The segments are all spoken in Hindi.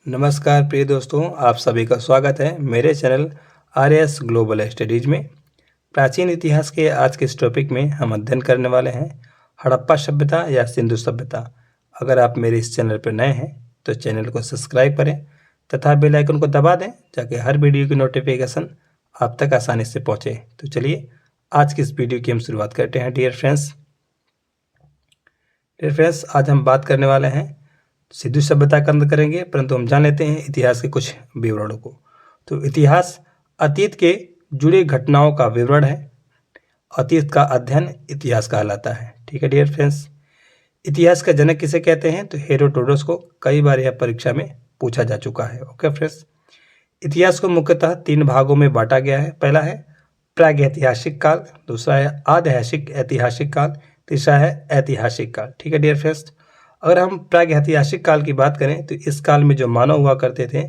नमस्कार प्रिय दोस्तों, आप सभी का स्वागत है मेरे चैनल आरएस ग्लोबल स्टडीज में। प्राचीन इतिहास के आज के इस टॉपिक में हम अध्ययन करने वाले हैं हड़प्पा सभ्यता या सिंधु सभ्यता। अगर आप मेरे इस चैनल पर नए हैं तो चैनल को सब्सक्राइब करें तथा बेल आइकन को दबा दें ताकि हर वीडियो की नोटिफिकेशन आप तक आसानी से पहुँचे। तो चलिए आज की इस वीडियो की हम शुरुआत करते हैं। डियर फ्रेंड्स, आज हम बात करने वाले हैं सिंधु सभ्यता का अंत करेंगे, परंतु हम जान लेते हैं इतिहास के कुछ विवरणों को। तो इतिहास अतीत के जुड़ी घटनाओं का विवरण है। अतीत का अध्ययन इतिहास कहलाता है। ठीक है डियर फ्रेंड्स, इतिहास का जनक किसे कहते हैं? तो हेरोडोटस को कई बार यह परीक्षा में पूछा जा चुका है। ओके फ्रेंड्स, इतिहास को मुख्यतः 3 भागों में बांटा गया है। पहला है प्रागैतिहासिक काल, दूसरा है आधैतिहासिक ऐतिहासिक काल, तीसरा है ऐतिहासिक काल। ठीक है डियर फ्रेंड्स, अगर हम प्रागैतिहासिक काल की बात करें तो इस काल में जो मानव हुआ करते थे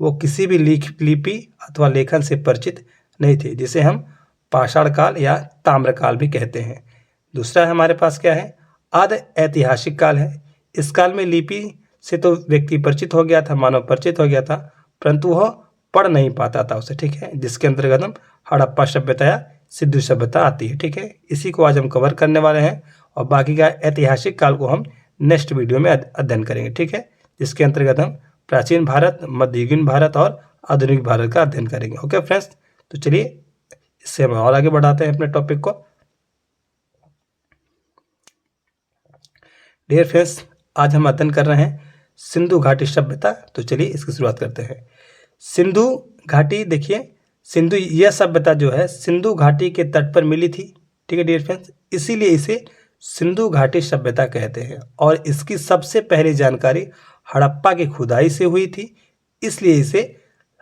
वो किसी भी लिपि अथवा लेखन से परिचित नहीं थे, जिसे हम पाषाण काल या ताम्र काल भी कहते हैं। दूसरा हमारे पास क्या है? आदि ऐतिहासिक काल है। इस काल में लिपि से तो व्यक्ति परिचित हो गया था, मानव परिचित हो गया था, परंतु वह पढ़ नहीं पाता था उसे। ठीक है, जिसके अंतर्गत हम हड़प्पा सभ्यता या सिंधु सभ्यता आती है। ठीक है, इसी को आज हम कवर करने वाले हैं और बाकी का ऐतिहासिक काल को हम नेक्स्ट वीडियो में अध्ययन करेंगे। ठीक है, जिसके अंतर्गत हम प्राचीन भारत, मध्ययुगीन भारत और आधुनिक भारत का अध्ययन करेंगे। ओके फ्रेंड्स, तो चलिए इससे हम और आगे बढ़ाते हैं अपने टॉपिक को। डियर फ्रेंड्स, आज हम अध्ययन कर रहे हैं सिंधु घाटी सभ्यता। तो चलिए इसकी शुरुआत करते हैं। सिंधु घाटी, देखिए सिंधु यह सभ्यता जो है सिंधु घाटी के तट पर मिली थी। ठीक है डियर फ्रेंड्स, इसीलिए इसे सिंधु घाटी सभ्यता कहते हैं और इसकी सबसे पहली जानकारी हड़प्पा की खुदाई से हुई थी, इसलिए इसे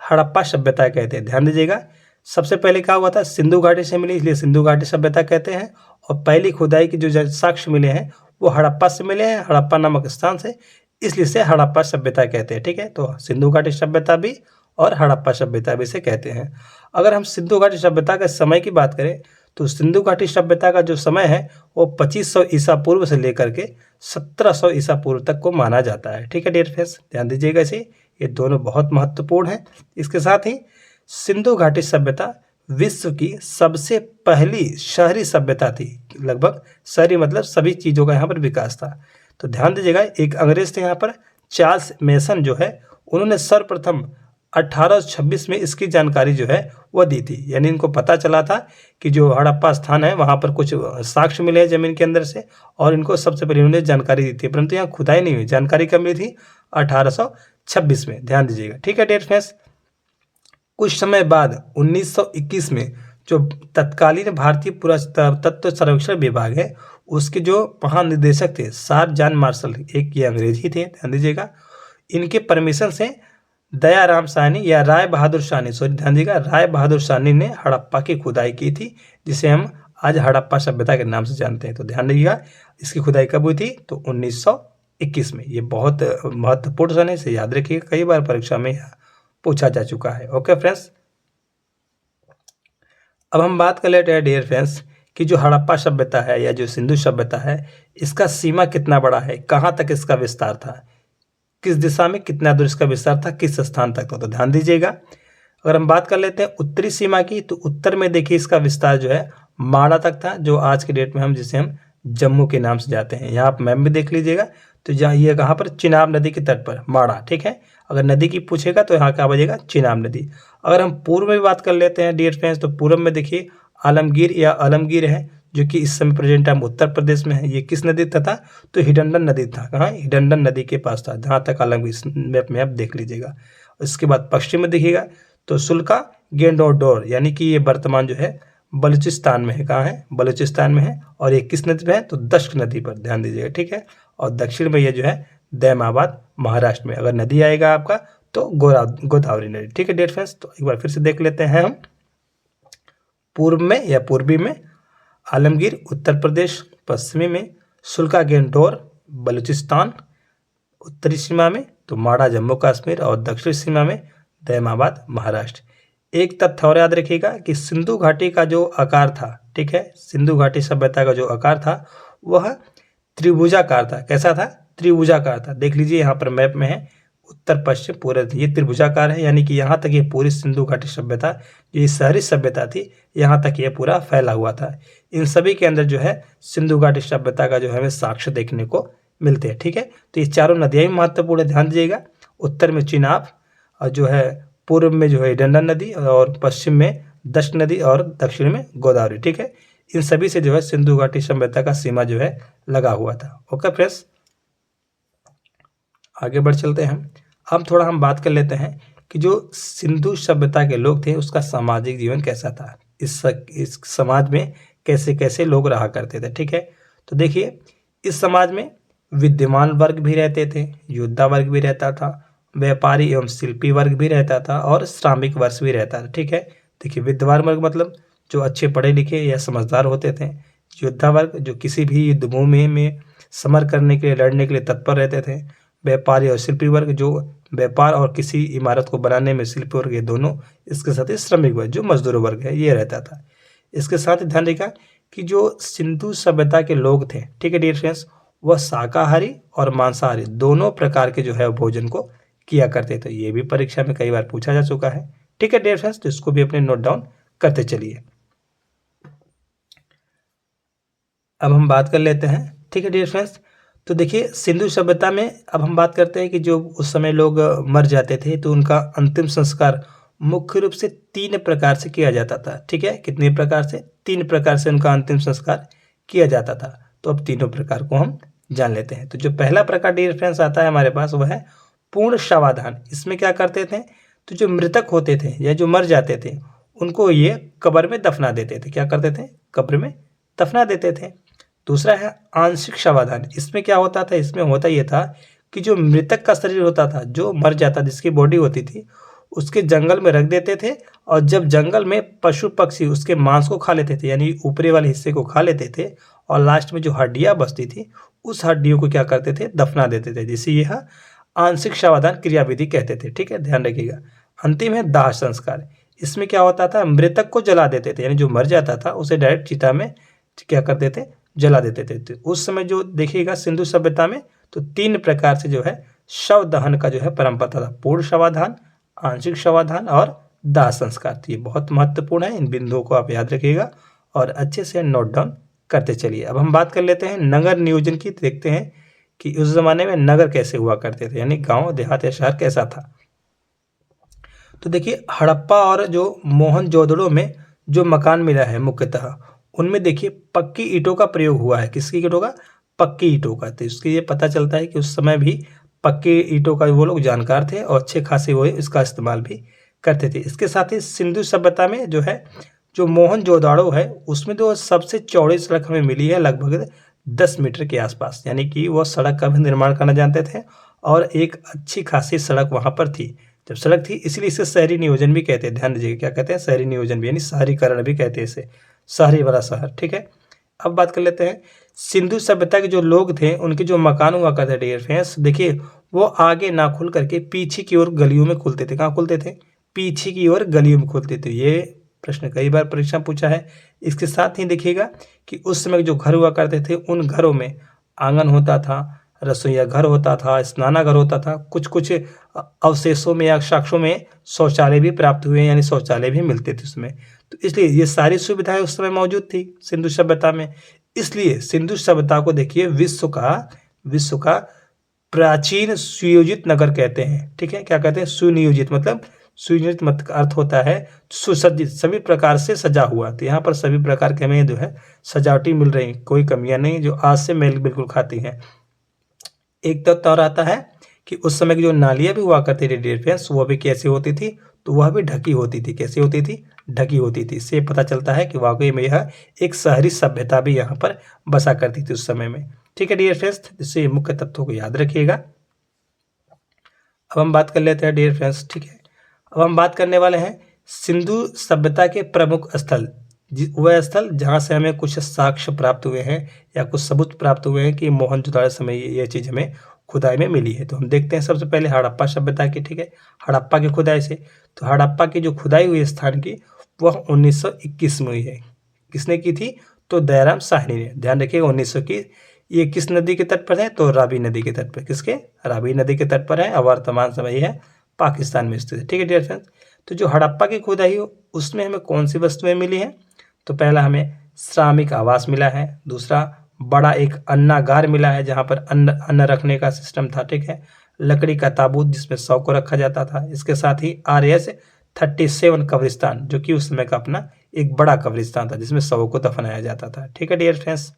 हड़प्पा सभ्यता कहते हैं। ध्यान दीजिएगा, सबसे पहले क्या हुआ था? सिंधु घाटी से मिली, इसलिए सिंधु घाटी सभ्यता कहते हैं। और पहली खुदाई की जो साक्ष्य मिले हैं वो हड़प्पा से मिले हैं, हड़प्पा नामक स्थान से, इसलिए इसे हड़प्पा सभ्यता कहते हैं। ठीक है, तो सिंधु घाटी सभ्यता भी और हड़प्पा सभ्यता भी इसे कहते हैं। अगर हम सिंधु घाटी सभ्यता के समय की बात करें तो सिंधु घाटी सभ्यता का जो समय है वो 2500 ईसा पूर्व से लेकर के 1700 ईसा पूर्व तक को माना जाता है। ठीक है डियर फ्रेंड्स, ध्यान दीजिएगा इसे, ये दोनों बहुत महत्वपूर्ण हैं। इसके साथ ही सिंधु घाटी सभ्यता विश्व की सबसे पहली शहरी सभ्यता थी। लगभग शहरी मतलब सभी चीज़ों का यहाँ पर विकास था। तो ध्यान दीजिएगा, एक अंग्रेज थे यहाँ पर, चार्ल्स मेसन जो है, उन्होंने सर्वप्रथम 1826 में इसकी जानकारी जो है वह दी थी। यानी इनको पता चला था कि जो हड़प्पा स्थान है वहाँ पर कुछ साक्ष्य मिले हैं ज़मीन के अंदर से, और इनको सबसे पहले उन्होंने जानकारी दी थी, परंतु यहाँ खुदाई नहीं हुई। जानकारी कब मिली थी? 1826 में। ध्यान दीजिएगा। ठीक है डियर फ्रेंड्स, कुछ समय बाद 1921 में जो तत्कालीन भारतीय पुरातत्व सर्वेक्षण विभाग है उसके जो महानिदेशक थे सर जॉन मार्शल, एक ये अंग्रेज ही थे, ध्यान दीजिएगा, इनके परमिशन से दयाराम साहनी या राय बहादुर साहनी, सॉरी ध्यान दीजिएगा, राय बहादुर साहनी ने हड़प्पा की खुदाई की थी, जिसे हम आज हड़प्पा सभ्यता के नाम से जानते हैं। तो ध्यान दीजिएगा, इसकी खुदाई कब हुई थी? तो 1921 में। ये बहुत महत्वपूर्ण सन है, इसे याद रखिएगा, कई बार परीक्षा में पूछा जा चुका है। ओके फ्रेंड्स, अब हम बात कर लेते हैं डियर फ्रेंड्स कि जो हड़प्पा सभ्यता है या जो सिंधु सभ्यता है, इसका सीमा कितना बड़ा है, कहाँ तक इसका विस्तार था, किस दिशा में कितना दूर इसका विस्तार था, किस स्थान तक था। तो ध्यान दीजिएगा, अगर हम बात कर लेते हैं उत्तरी सीमा की, तो उत्तर में देखिए इसका विस्तार जो है माड़ा तक था, जो आज के डेट में हम जिसे हम जम्मू के नाम से जाते हैं। यहाँ आप मैप में देख लीजिएगा, तो जहाँ ये कहाँ पर? चिनाब नदी के तट पर माड़ा। ठीक है, अगर नदी की पूछेगा तो यहाँ क्या बजेगा? चिनाब नदी। अगर हम पूर्व में बात कर लेते हैं डियर फ्रेंड्स, तो पूर्व में देखिए आलमगीर या आलमगीर है, जो कि इस समय प्रेजेंट टाइम उत्तर प्रदेश में है। ये किस नदी था? तो हिडंडन नदी था। कहाँ? हिडंडन नदी के पास था, जहाँ तक आलमगीर, मैप में आप देख लीजिएगा। उसके बाद पश्चिम में देखिएगा तो सुल्का गेंडोडोर, यानी कि ये वर्तमान जो है बलूचिस्तान में है। कहाँ है? बलूचिस्तान में है। और ये किस नदी पर है? तो दश्क नदी पर, ध्यान दीजिएगा। ठीक है, और दक्षिण में ये जो है दैमाबाद महाराष्ट्र में। अगर नदी आएगा आपका तो गोदावरी नदी। ठीक है डियर फ्रेंड्स, तो एक बार फिर से देख लेते हैं हम। पूर्व में या पूर्वी में आलमगीर उत्तर प्रदेश, पश्चिमी में सुल्का गेंडोर बलूचिस्तान, उत्तरी सीमा में तो माड़ा जम्मू कश्मीर, और दक्षिणी सीमा में दैमाबाद महाराष्ट्र। एक तथ्य और याद रखिएगा कि सिंधु घाटी का जो आकार था, ठीक है, सिंधु घाटी सभ्यता का जो आकार था वह त्रिभुजाकार था। कैसा था? त्रिभुजाकार था। देख लीजिए यहाँ पर मैप में है, उत्तर पश्चिम पूर्व ये त्रिभुजाकार है, यानी कि यहाँ तक ये पूरी सिंधु घाटी सभ्यता, ये शहरी सभ्यता थी, यहाँ तक ये पूरा फैला हुआ था। इन सभी के अंदर जो है सिंधु घाटी सभ्यता का जो है हमें साक्ष्य देखने को मिलते हैं। ठीक है, तो ये चारों नदियाँ भी महत्वपूर्ण है, ध्यान दीजिएगा। उत्तर में चिनाब और जो है, पूर्व में जो है डंडा नदी और पश्चिम में दक्ष नदी और दक्षिण में गोदावरी। ठीक है, इन सभी से जो है सिंधु घाटी सभ्यता का सीमा जो है लगा हुआ था। ओके फ्रेंड्स, आगे बढ़ चलते हैं। अब थोड़ा हम बात कर लेते हैं कि जो सिंधु सभ्यता के लोग थे उसका सामाजिक जीवन कैसा था, इस समाज में कैसे कैसे लोग रहा करते थे। ठीक है, तो देखिए इस समाज में विद्यमान वर्ग भी रहते थे, योद्धा वर्ग भी रहता था, व्यापारी एवं शिल्पी वर्ग भी रहता था और श्रमिक वर्ग भी रहता था। ठीक है, देखिए विद्वान वर्ग मतलब जो अच्छे पढ़े लिखे या समझदार होते थे, योद्धा वर्ग जो किसी भी युद्धभूमि में समर करने के लिए, लड़ने के लिए तत्पर रहते थे, व्यापारी और शिल्पी वर्ग जो व्यापार और किसी इमारत को बनाने में शिल्पी वर्ग, ये दोनों, इसके साथ ही श्रमिक वर्ग जो मजदूर वर्ग है ये रहता था। इसके साथ ही ध्यान रखिएगा कि जो सिंधु सभ्यता के लोग थे, ठीक है डियर फ्रेंड्स, वह शाकाहारी और मांसाहारी दोनों प्रकार के जो है भोजन को किया करते थे। ये भी परीक्षा में कई बार पूछा जा चुका है। ठीक है डियर फ्रेंड्स, तो इसको भी अपने नोट डाउन करते चलिए। अब हम बात कर लेते हैं। ठीक है डियर फ्रेंड्स, तो देखिए सिंधु सभ्यता में अब हम बात करते हैं कि जो उस समय लोग मर जाते थे तो उनका अंतिम संस्कार मुख्य रूप से 3 प्रकार से किया जाता था। ठीक है, कितने प्रकार से? 3 प्रकार से उनका अंतिम संस्कार किया जाता था। तो अब तीनों प्रकार को हम जान लेते हैं। तो जो पहला प्रकार डियर फ्रेंड्स आता है हमारे पास वह है पूर्ण शवाधान। इसमें क्या करते थे, तो जो मृतक होते थे या जो मर जाते थे उनको ये कब्र में दफना देते थे। क्या करते थे? कब्र में दफना देते थे। दूसरा है आंशिक शवाधान। इसमें क्या होता था? इसमें होता ये था कि जो मृतक का शरीर होता था, जो मर जाता, जिसकी बॉडी होती थी, उसके जंगल में रख देते थे और जब जंगल में पशु पक्षी उसके मांस को खा लेते थे, यानी ऊपरी वाले हिस्से को खा लेते थे और लास्ट में जो हड्डियां बचती थी उस हड्डियों को क्या करते थे? दफना देते थे, जिसे यह आंशिक शवाधान क्रियाविधि कहते थे। ठीक है, ध्यान रखिएगा। अंतिम है दाह संस्कार। इसमें क्या होता था? मृतक को जला देते थे, यानी जो मर जाता था उसे डायरेक्ट चिता में क्या करते थे? जला देते थे। तो उस समय जो देखिएगा सिंधु सभ्यता में तो 3 प्रकार से जो है शव दहन का जो है परंपरा था, पूर्ण शवाधान, आंशिक शवाधान और दाह संस्कार। तो ये बहुत महत्वपूर्ण है, इन बिंदुओं को आप याद रखिएगा और अच्छे से नोट डाउन करते चलिए। अब हम बात कर लेते हैं नगर नियोजन की। देखते हैं कि उस जमाने में नगर कैसे हुआ करते थे, यानी गांव देहात या शहर कैसा था। तो देखिए हड़प्पा और जो मोहनजोदड़ो में जो मकान मिला है मुख्यतः उनमें देखिए पक्की ईंटों का प्रयोग हुआ है। किसकी ईंटों का? पक्की ईंटों का। तो इसके ये पता चलता है कि उस समय भी पक्की ईंटों का वो लोग जानकार थे और अच्छे खासे वो इसका इस्तेमाल भी करते थे। इसके साथ ही सिंधु सभ्यता में जो है जो मोहनजोदड़ो है उसमें तो सबसे चौड़ी सड़क हमें मिली है लगभग 10 मीटर के आसपास, यानी कि वो सड़क का भी निर्माण करना जानते थे और एक अच्छी खासी सड़क वहाँ पर थी। जब सड़क थी इसलिए इसे शहरी नियोजन भी कहते हैं। ध्यान दीजिएगा, क्या कहते हैं? शहरी नियोजन भी, यानी शहरीकरण भी कहते हैं इसे, शहरी वाला शहर। ठीक है, अब बात कर लेते हैं सिंधु सभ्यता के जो लोग थे उनके जो मकान हुआ करते थे डियर फ्रेंड्स, देखिए वो आगे ना खुल करके पीछे की ओर गलियों में खुलते थे। कहाँ खुलते थे? पीछे की ओर गलियों में खुलते थे। ये प्रश्न कई बार परीक्षा पूछा है। इसके साथ ही देखिएगा कि उस समय जो घर हुआ करते थे उन घरों में आंगन होता था, रसोईया घर होता था, स्नानाघर होता था, कुछ कुछ अवशेषों में या साक्ष्यों में शौचालय भी प्राप्त हुए, यानी शौचालय भी मिलते थे उसमें। तो इसलिए ये सारी सुविधाएं उस समय मौजूद थी सिंधु सभ्यता में। इसलिए सिंधु सभ्यता को देखिए विश्व का प्राचीन सुयोजित नगर कहते हैं। ठीक है, क्या कहते हैं? सुनियोजित, मतलब सुयोजित मत का अर्थ होता है सुसज्जित, सभी प्रकार से सजा हुआ। तो यहाँ पर सभी प्रकार के हमें जो है सजावटी मिल रही, कोई कमियां नहीं जो आज से मेल बिल्कुल खाती हैं। एक तथ्य और आता है कि उस समय की जो नालियां भी हुआ करती थी डियर फ्रेंड्स, वो भी कैसी होती थी? तो वह भी ढकी होती थी। कैसी होती थी? ढकी होती थी। इससे पता चलता है कि वाकई में यह एक शहरी सभ्यता भी यहाँ पर बसा करती थी उस समय में। ठीक है डियर फ्रेंड्स, इससे मुख्य तथ्यों को याद रखिएगा। अब हम बात कर लेते हैं डियर फ्रेंड्स। ठीक है, अब हम बात करने वाले हैं सिंधु सभ्यता के प्रमुख स्थल, वह स्थल जहाँ से हमें कुछ साक्ष्य प्राप्त हुए हैं या कुछ सबूत प्राप्त हुए हैं कि मोहनजोदड़ो समय ये चीज़ हमें खुदाई में मिली है। तो हम देखते हैं सबसे पहले हड़प्पा सभ्यता की। ठीक है, हड़प्पा की खुदाई से, तो हड़प्पा की जो खुदाई हुई स्थान की वह 1921 में हुई है। किसने की थी? तो दयाराम साहनी ने। ध्यान रखिएगा 1921 ये किस नदी के तट पर है? तो रावी नदी के तट पर। किसके? रावी नदी के तट पर है और वर्तमान समय है पाकिस्तान में स्थित है। ठीक है डियर फ्रेंड्स। तो जो हड़प्पा की खुदाई हो उसमें हमें कौन सी वस्तुएं मिली हैं? तो पहला हमें श्रमिक आवास मिला है, दूसरा बड़ा एक अन्नागार मिला है जहां पर अन्न रखने का सिस्टम था। ठीक है, लकड़ी का ताबूत जिसमें शव को रखा जाता था। इसके साथ ही RS-37 कब्रिस्तान जो कि उस समय का अपना एक बड़ा कब्रिस्तान था जिसमें शवों को दफनाया जाता था। ठीक है डियर फ्रेंड्स।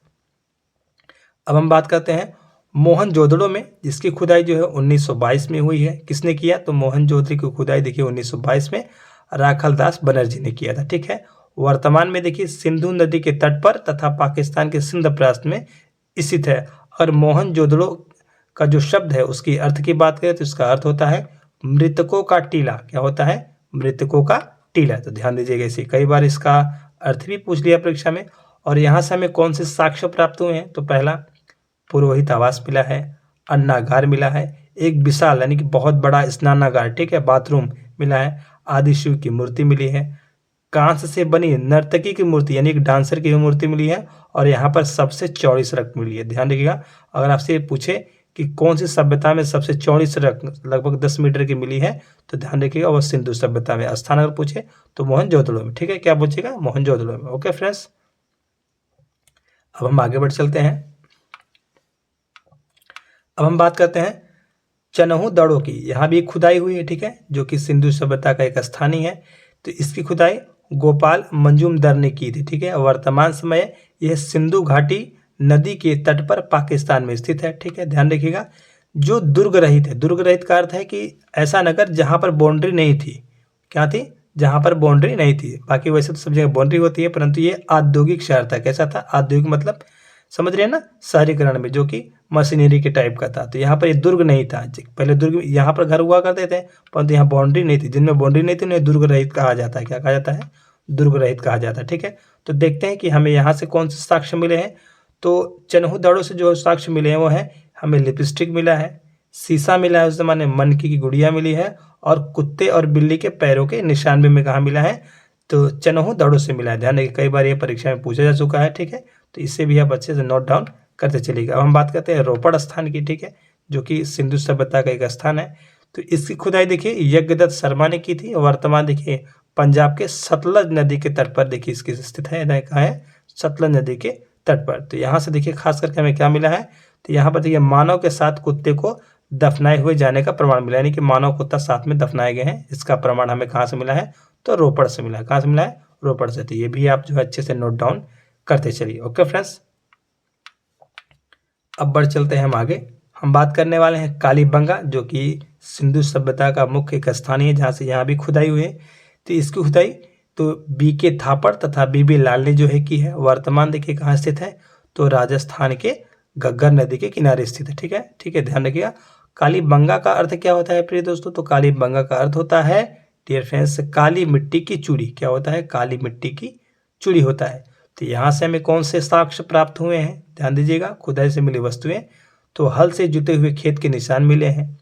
अब हम बात करते हैं मोहनजोदड़ो में, जिसकी खुदाई जो है 1922 में हुई है। किसने किया? तो मोहनजोदड़ो की खुदाई देखिए 1922 में राखलदास बनर्जी ने किया था। ठीक है, वर्तमान में देखिए सिंधु नदी के तट पर तथा पाकिस्तान के सिंध प्रांत में स्थित है। और मोहनजोदड़ो का जो शब्द है उसकी अर्थ की बात करें तो इसका अर्थ होता है मृतकों का टीला। क्या होता है? मृतकों का टीला। तो ध्यान दीजिएगा, इसे कई बार इसका अर्थ भी पूछ लिया परीक्षा में। और यहाँ से हमें कौन से साक्ष्य प्राप्त हुए हैं? तो पहला पुरोहित आवास मिला है, अन्नागार मिला है, एक विशाल यानी कि बहुत बड़ा स्नानागार, ठीक है, बाथरूम मिला है, आदिशिव की मूर्ति मिली है, कांस्य से बनी नर्तकी की मूर्ति यानी एक डांसर की मूर्ति मिली है, और यहाँ पर सबसे चौड़ी सड़क मिली है। ध्यान रखिएगा, अगर आपसे पूछे कि कौन सी सभ्यता में सबसे चौड़ी सड़क लगभग 10 मीटर की मिली है तो ध्यान रखिएगा वो सिंधु सभ्यता में। स्थान अगर पूछे तो मोहनजोदड़ो में। ठीक है, क्या पूछेगा? मोहनजोदड़ो में। ओके फ्रेंड्स, अब हम आगे बढ़ चलते हैं। अब हम बात करते हैं चनहु दड़ो की। यहाँ भी खुदाई हुई है, ठीक है, जो कि सिंधु सभ्यता का एक स्थानीय है। तो इसकी खुदाई गोपाल मंजूमदार ने की थी। ठीक है, वर्तमान समय यह सिंधु घाटी नदी के तट पर पाकिस्तान में स्थित है। ठीक है, ध्यान रखिएगा, जो दुर्ग रहित है। दुर्ग रहित का अर्थ है कि ऐसा नगर जहां पर बाउंड्री नहीं थी। क्या थी? जहां पर बाउंड्री नहीं थी। बाकी वैसे तो सब जगह बाउंड्री होती है, परंतु ये औद्योगिक शहर था। कैसा था? औद्योगिक मतलब समझ रहे हैं ना, शहरीकरण में, जो कि मशीनरी के टाइप का था। तो यहाँ पर ये दुर्ग नहीं था। पहले दुर्ग यहाँ पर घर हुआ करते थे, परंतु यहाँ बाउंड्री नहीं थी। जिनमें बाउंड्री नहीं थी उन्हें दुर्ग रहित कहा जाता है। क्या कहा जाता है? दुर्ग रहित कहा जाता है। ठीक है, तो देखते हैं कि हमें यहाँ से कौन से साक्ष्य मिले हैं। तो चनहु दड़ो से जो साक्ष्य मिले हैं वो है, हमें लिपस्टिक मिला है, शीशा मिला है, उस जमाने मनकी की गुड़िया मिली है, और कुत्ते और बिल्ली के पैरों के निशान भी में कहाँ मिला है? तो चनहु दड़ो से मिला है। ध्यान रखिए, कई बार ये परीक्षा में पूछा जा चुका है। ठीक है, तो इससे भी आप अच्छे से नोट डाउन करते चलिएगा। अब हम बात करते हैं रोपड़ स्थान की। ठीक है, जो कि सिंधु सभ्यता का एक स्थान है। तो इसकी खुदाई देखिए यज्ञदत्त शर्मा ने की थी। वर्तमान देखिए पंजाब के सतलज नदी के तट पर देखिए इसकी स्थित है। कहाँ है? सतलज नदी के तट पर। तो यहाँ से देखिए खास करके हमें क्या मिला है? तो यहाँ पर देखिए मानव के साथ कुत्ते को दफनाए हुए जाने का प्रमाण मिला, यानी कि मानव कुत्ता साथ में दफनाए गए हैं। इसका प्रमाण हमें कहाँ से मिला है? तो रोपड़ से मिला है। कहाँ से मिला है? रोपड़ से। तो ये भी आप जो है अच्छे से नोट डाउन करते चलिए। ओके फ्रेंड्स, अब बढ़ चलते हैं हम आगे। हम बात करने वाले हैं कालीबंगा, जो कि सिंधु सभ्यता का मुख्य एक स्थान है, जहाँ से यहाँ भी खुदाई हुई है। तो इसकी खुदाई तो BK थापड़ तथा BB लाल ने जो है की है। वर्तमान देखिए कहाँ स्थित है? तो राजस्थान के घग्गर नदी के किनारे स्थित है। ठीक है, ठीक है, ध्यान रखिएगा। कालीबंगा का अर्थ क्या होता है प्रिय दोस्तों? तो कालीबंगा का अर्थ होता है डियर फ्रेंड्स काली मिट्टी की चूड़ी। क्या होता है? काली मिट्टी की चूड़ी होता है। तो यहाँ से हमें कौन से साक्ष्य प्राप्त हुए हैं? ध्यान दीजिएगा, खुदाई से मिली वस्तुएं। तो हल से जुते हुए खेत के निशान मिले हैं,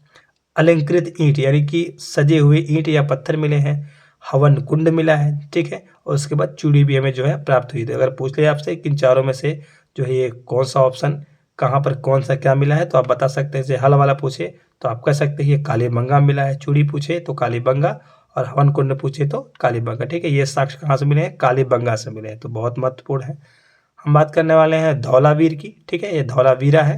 अलंकृत ईंट यानी कि सजे हुए ईंट या पत्थर मिले हैं, हवन कुंड मिला है। ठीक है, और उसके बाद चूड़ी भी हमें जो है प्राप्त हुई थी। अगर पूछ ले आपसे कि इन चारों में से जो है ये कौन सा ऑप्शन कहाँ पर कौन सा क्या मिला है, तो आप बता सकते हैं। जैसे हल वाला पूछे तो आप कह सकते हैं ये कालीबंगा मिला है, चूड़ी पूछे तो कालीबंगा, और हवन कुंड पूछे तो कालीबंगा। ठीक है, ये साक्ष्य कहाँ से मिले हैं? कालीबंगा से मिले हैं। तो बहुत महत्वपूर्ण है। हम बात करने वाले हैं धौलावीर की। ठीक है, ये धौलावीरा है।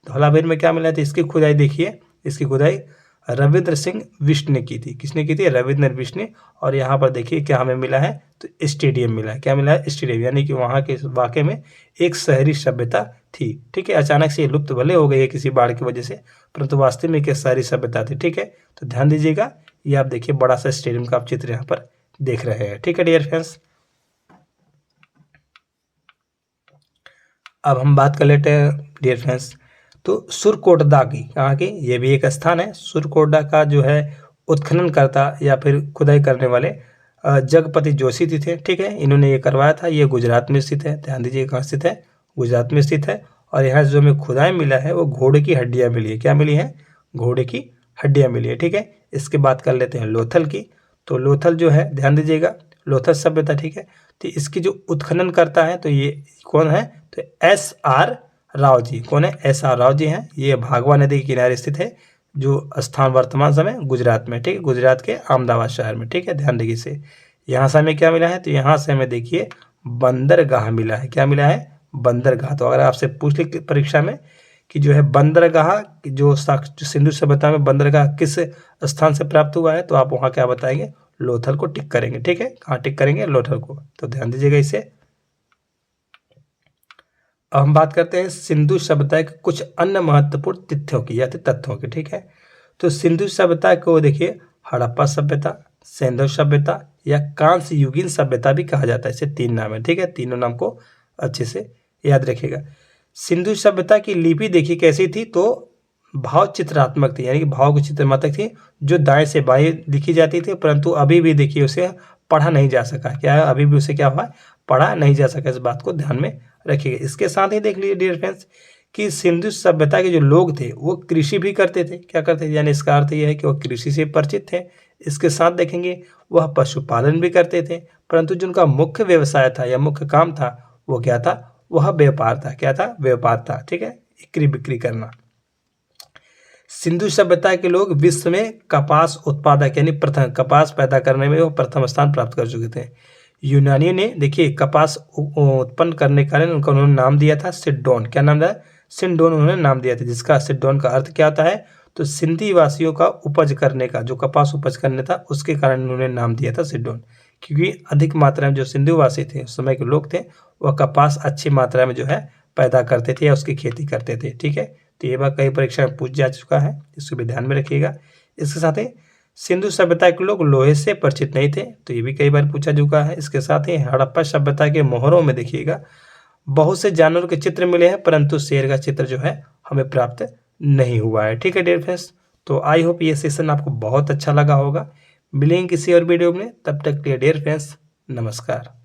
धौलावीर में क्या मिला है? तो इसकी खुदाई देखिए, इसकी खुदाई रविंद्र सिंह बिष्ट ने की थी। किसने की थी? रविंद्र बिष्ट ने। और यहाँ पर देखिए क्या हमें मिला है? तो स्टेडियम मिला है। क्या मिला है? स्टेडियम, यानी कि वहाँ के वाकई में एक शहरी सभ्यता थी। ठीक है, अचानक से ये लुप्त भले हो गई है किसी बाढ़ की वजह से, परंतु वास्तव में एक शहरी सभ्यता थी। ठीक है, तो ध्यान दीजिएगा, ये आप देखिए बड़ा सा स्टेडियम का आप चित्र यहाँ पर देख रहे हैं। ठीक है डियर फ्रेंड्स, अब हम बात कर लेते हैं डियर फ्रेंड्स तो सुरकोटदा की। कहाँ की? ये भी एक स्थान है। सुरकोटदा का जो है उत्खनन करता या फिर खुदाई करने वाले जगपति जोशी जी थे। ठीक है, इन्होंने ये करवाया था। ये गुजरात में स्थित है। ध्यान दीजिए कहाँ स्थित है? गुजरात में स्थित है। और यहाँ जो हमें खुदाई मिला है वो घोड़े की हड्डियाँ मिली है। क्या मिली है? घोड़े की हड्डियाँ मिली है। ठीक है, इसके बात कर लेते हैं लोथल की। तो लोथल जो है ध्यान दीजिएगा, लोथल सभ्यता। ठीक है, तो इसकी जो उत्खनन करता है तो ये कौन है? तो SR राव जी। कौन है? S.R. राव जी हैं। ये भागवा नदी के किनारे स्थित है, जो स्थान वर्तमान समय गुजरात में, ठीक है, गुजरात के अहमदाबाद शहर में, ठीक है, ध्यान देखिए इसे। यहाँ से हमें क्या मिला है? तो यहाँ से हमें देखिए बंदरगाह मिला है। क्या मिला है? बंदरगाह। तो अगर आपसे पूछ ले परीक्षा में कि जो है बंदरगाह, जो सिंधु सभ्यता में बंदरगाह किस स्थान से प्राप्त हुआ है, तो आप वहाँ क्या बताएंगे? लोथल को टिक करेंगे, ठीक है। कहाँ टिक करेंगे? लोथल को। तो ध्यान दीजिएगा इसे। अब हम बात करते हैं सिंधु सभ्यता के कुछ अन्य महत्वपूर्ण तिथियों की या तथ्यों की, ठीक है। तो सिंधु सभ्यता को देखिए हड़प्पा सभ्यता, सिंधु सभ्यता या कांस्य युगीन सभ्यता भी कहा जाता है। इसे 3 नाम है, ठीक है। तीनों नाम को अच्छे से याद रखिएगा। सिंधु सभ्यता की लिपि देखिए कैसी थी? तो भाव चित्रात्मक थी, यानी कि भाव की चित्रात्मक थी, जो दाएं से बाएं लिखी जाती थी, परंतु अभी भी देखिए उसे पढ़ा नहीं जा सका। क्या है? अभी भी उसे क्या हुआ? पढ़ा नहीं जा सका। इस बात को ध्यान में रखिएगा। इसके साथ ही देख लीजिए डियर फ्रेंड्स कि सिंधु सभ्यता के जो लोग थे वो कृषि भी करते थे। क्या करते थे? यानी इसका अर्थ यह है कि वो कृषि से परिचित थे। इसके साथ देखेंगे वह पशुपालन भी करते थे, परंतु जिनका मुख्य व्यवसाय था या मुख्य काम था वो क्या था? वह व्यापार था। क्या था? व्यापार था, ठीक है, इक्री बिक्री करना। सिंधु सभ्यता के लोग विश्व में कपास उत्पादक यानी प्रथम कपास पैदा करने में वो प्रथम स्थान प्राप्त कर चुके थे। यूनानियों ने देखिए कपास उत्पन्न करने के कारण उन्होंने नाम दिया था सिडोन। क्या नाम दिया? सिंडोन उन्होंने नाम दिया था, जिसका सिडोन का अर्थ क्या होता है? तो सिंधी वासियों का उपज करने का, जो कपास उपज करने था उसके कारण उन्होंने नाम दिया था सिडोन, क्योंकि अधिक मात्रा में जो सिंधु वासी थे उस समय के लोग थे वह कपास अच्छी मात्रा में जो है पैदा करते थे या उसकी खेती करते थे, ठीक है। तो ये बात कई परीक्षा में पूछ जा चुका है, इसको भी ध्यान में रखिएगा। इसके साथ ही सिंधु सभ्यता के लोग लोहे से परिचित नहीं थे, तो ये भी कई बार पूछा चुका है। इसके साथ ही हड़प्पा सभ्यता के मोहरों में देखिएगा बहुत से जानवरों के चित्र मिले हैं, परंतु शेर का चित्र जो है हमें प्राप्त नहीं हुआ है, ठीक है डियर फ्रेंड्स। तो आई होप ये सेशन आपको बहुत अच्छा लगा होगा। मिलेंगे किसी और वीडियो में, तब तक के लिए डियर फ्रेंड्स नमस्कार।